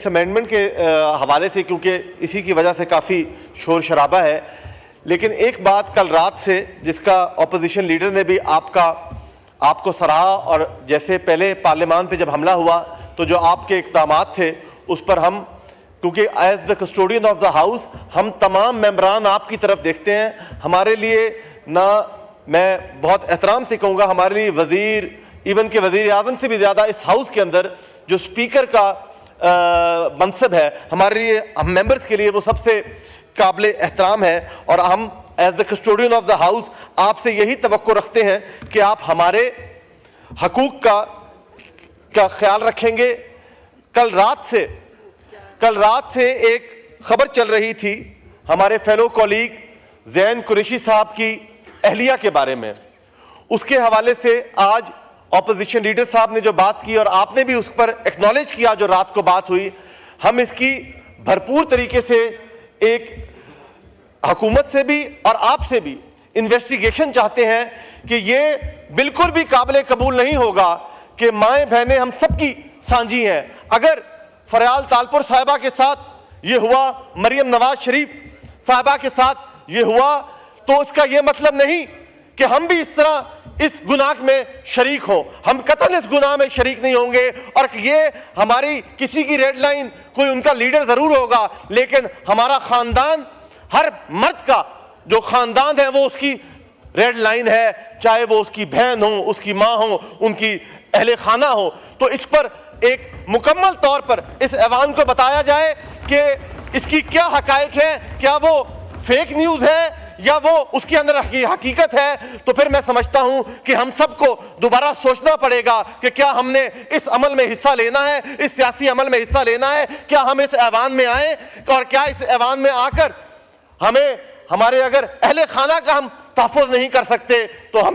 اس amendment کے حوالے سے، کیونکہ اسی کی وجہ سے کافی شور شرابہ ہے، لیکن ایک بات کل رات سے جس کا اپوزیشن لیڈر نے بھی آپ کو سراہا، اور جیسے پہلے پارلیمان پہ جب حملہ ہوا تو جو آپ کے اقدامات تھے اس پر ہم، کیونکہ as the custodian of the house ہم تمام ممبران آپ کی طرف دیکھتے ہیں، ہمارے لیے نہ، میں بہت احترام سے کہوں گا، ہمارے لیے وزیر، ایون کہ وزیر اعظم سے بھی زیادہ اس ہاؤس کے اندر جو اسپیکر کا منصب ہے، ہمارے لیے، ہم ممبرز کے لیے وہ سب سے قابل احترام ہے، اور ہم as the custodian of the house آپ سے یہی توقع رکھتے ہیں کہ آپ ہمارے حقوق کا خیال رکھیں گے۔ کل رات سے ایک خبر چل رہی تھی ہمارے فیلو کولیگ زین قریشی صاحب کی اہلیہ کے بارے میں، اس کے حوالے سے آج اپوزیشن لیڈر صاحب نے جو بات کی اور آپ نے بھی اس پر ایکنالج کیا، جو رات کو بات ہوئی، ہم اس کی بھرپور طریقے سے ایک حکومت سے بھی اور آپ سے بھی انویسٹیگیشن چاہتے ہیں کہ یہ بالکل بھی قابل قبول نہیں ہوگا کہ مائیں بہنیں ہم سب کی سانجھی ہیں۔ اگر فریال تالپور صاحبہ کے ساتھ یہ ہوا، مریم نواز شریف صاحبہ کے ساتھ یہ ہوا، تو اس کا یہ مطلب نہیں کہ ہم بھی اس طرح اس گناہ میں شریک ہوں، ہم قطعاً اس گناہ میں شریک نہیں ہوں گے، اور یہ ہماری کسی کی ریڈ لائن، کوئی ان کا لیڈر ضرور ہوگا، لیکن ہمارا خاندان، ہر مرد کا جو خاندان ہے وہ اس کی ریڈ لائن ہے، چاہے وہ اس کی بہن ہو، اس کی ماں ہو، ان کی اہل خانہ ہو۔ تو اس پر ایک مکمل طور پر اس ایوان کو بتایا جائے کہ اس کی کیا حقائق ہیں، کیا وہ فیک نیوز ہے یا وہ اس کے اندر حقیقت ہے۔ تو پھر میں سمجھتا ہوں کہ ہم سب کو دوبارہ سوچنا پڑے گا کہ کیا ہم نے اس عمل میں حصہ لینا ہے، اس سیاسی عمل میں حصہ لینا ہے، کیا ہم اس ایوان میں آئیں، اور کیا اس ایوان میں آ کر ہمارے اگر اہل خانہ کا ہم تحفظ نہیں کر سکتے تو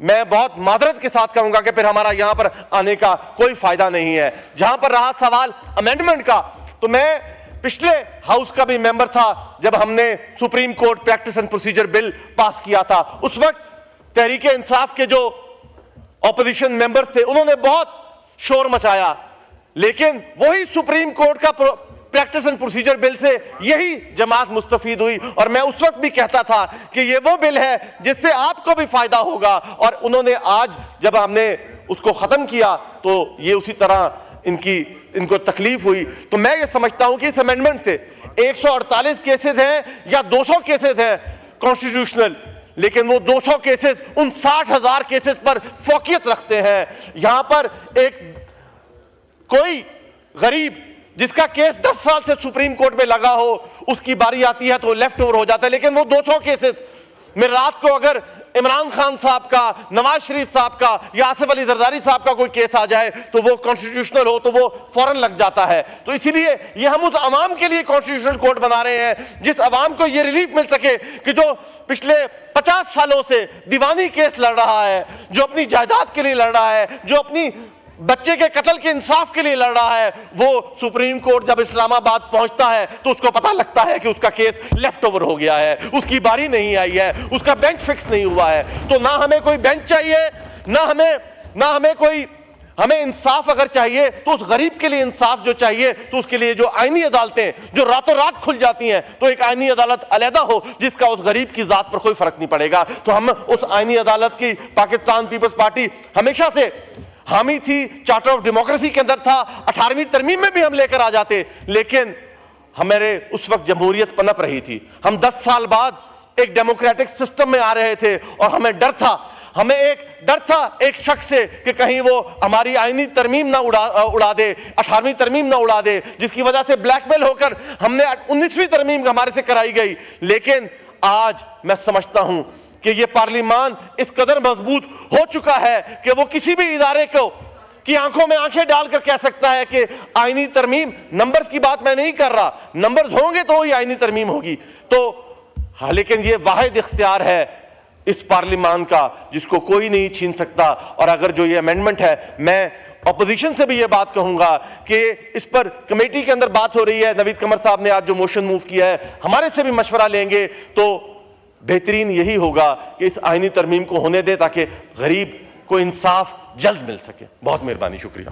میں بہت معذرت کے ساتھ کہوں گا کہ پھر ہمارا یہاں پر آنے کا کوئی فائدہ نہیں ہے۔ جہاں پر رہا سوال امینڈمنٹ کا، تو میں پچھلے ہاؤس کا بھی ممبر تھا جب ہم نے supreme court practice and procedure bill pass کیا تھا۔ اس وقت تحریک انصاف کے جو اپوزیشن ممبر تھے انہوں نے بہت شور مچایا، لیکن وہی سپریم کورٹ کا پریکٹس اینڈ پروسیجر بل سے یہی جماعت مستفید ہوئی، اور میں اس وقت بھی کہتا تھا کہ یہ وہ بل ہے جس سے آپ کو بھی فائدہ ہوگا، اور انہوں نے آج جب ہم نے اس کو ختم کیا تو یہ اسی طرح ان کو تکلیف ہوئی۔ تو میں یہ سمجھتا ہوں کہ اس امینڈمنٹ سے 148 کیسز ہیں یا 200 کیسز ہیں کانسٹیٹیوشنل، لیکن وہ 200 کیسز ان 60,000 کیسز پر فوقیت رکھتے ہیں۔ یہاں پر کوئی غریب جس کا کیس 10 سال سے سپریم کورٹ میں لگا ہو، اس کی باری آتی ہے تو لیفٹ اوور ہو جاتا ہے، لیکن وہ 200 کیسز میں رات کو اگر عمران خان صاحب کا، نواز شریف صاحب کا یا آصف علی زرداری صاحب کا کوئی کیس آ جائے تو وہ کانسٹیٹیوشنل ہو تو وہ فوراً لگ جاتا ہے۔ تو اسی لیے یہ ہم اس عوام کے لیے کانسٹیٹیوشنل کورٹ بنا رہے ہیں جس عوام کو یہ ریلیف مل سکے کہ جو پچھلے 50 سالوں سے دیوانی کیس لڑ رہا ہے، جو اپنی جائیداد کے لیے لڑ رہا ہے، جو اپنی بچے کے قتل کے انصاف کے لیے لڑ رہا ہے، وہ سپریم کورٹ جب اسلام آباد پہنچتا ہے تو اس کو پتہ لگتا ہے کہ اس کا کیس لیفٹ اوور ہو گیا ہے، اس کی باری نہیں آئی ہے، اس کا بینچ فکس نہیں ہوا ہے۔ تو نہ ہمیں کوئی بینچ چاہیے، ہمیں انصاف اگر چاہیے تو اس غریب کے لیے انصاف جو چاہیے تو اس کے لیے جو آئینی عدالتیں جو راتوں رات کھل جاتی ہیں، تو ایک آئینی عدالت علیحدہ ہو جس کا اس غریب کی ذات پر کوئی فرق نہیں پڑے گا۔ تو ہم اس آئینی عدالت کی پاکستان پیپلز پارٹی ہمیشہ سے حامی تھی، چارٹر آف ڈیموکریسی کے اندر تھا، 18ویں ترمیم میں بھی ہم لے کر آ جاتے، لیکن ہمارے اس وقت جمہوریت پنپ رہی تھی۔ ہم 10 سال بعد ایک ڈیموکریٹک سسٹم میں آ رہے تھے، اور ہمیں ڈر تھا ایک شخص سے کہ کہیں وہ ہماری آئینی ترمیم نہ اڑا دے، 18ویں ترمیم نہ اڑا دے، جس کی وجہ سے بلیک میل ہو کر ہم نے 19ویں ترمیم ہمارے سے کرائی گئی۔ لیکن آج میں سمجھتا ہوں کہ یہ پارلیمان اس قدر مضبوط ہو چکا ہے کہ وہ کسی بھی ادارے کی آنکھوں میں آنکھیں ڈال کر کہہ سکتا ہے کہ آئینی ترمیم، نمبرز کی بات میں نہیں کر رہا، نمبرز ہوں گے تو ہی آئینی ترمیم ہوگی۔ تو لیکن یہ واحد اختیار ہے اس پارلیمان کا جس کو کوئی نہیں چھین سکتا۔ اور اگر جو یہ امینڈمنٹ ہے، میں اپوزیشن سے بھی یہ بات کہوں گا کہ اس پر کمیٹی کے اندر بات ہو رہی ہے، نوید قمر صاحب نے آج جو موشن موو کیا ہے، ہمارے سے بھی مشورہ لیں گے تو بہترین یہی ہوگا کہ اس آئینی ترمیم کو ہونے دے تاکہ غریب کو انصاف جلد مل سکے۔ بہت مہربانی، شکریہ۔